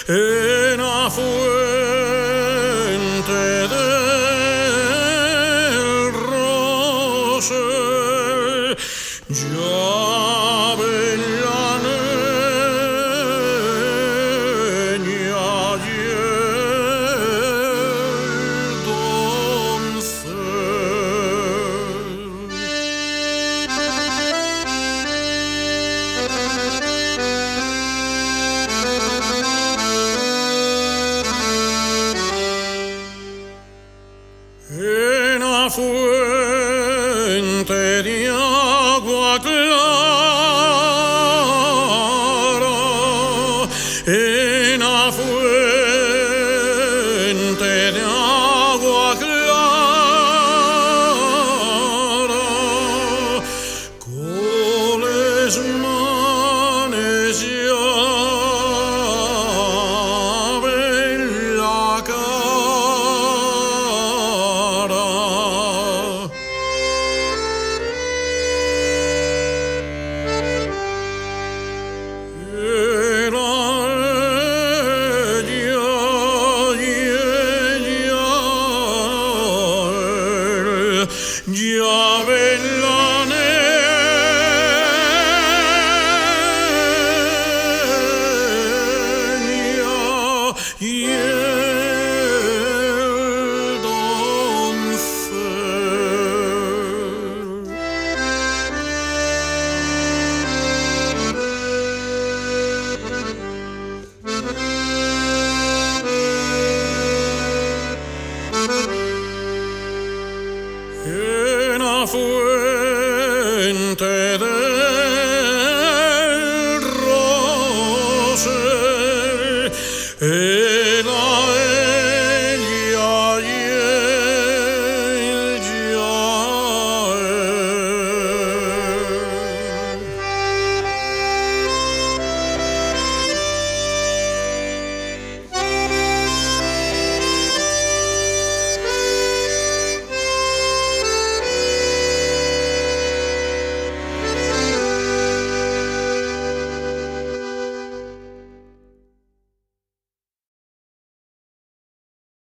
en la fuente del rosel, Avellaneña y el en la fuente de agua clara, en la fuente de agua clara, coles manes llaven la cara. Avellaneña y el doncel. En la fuente del rosel,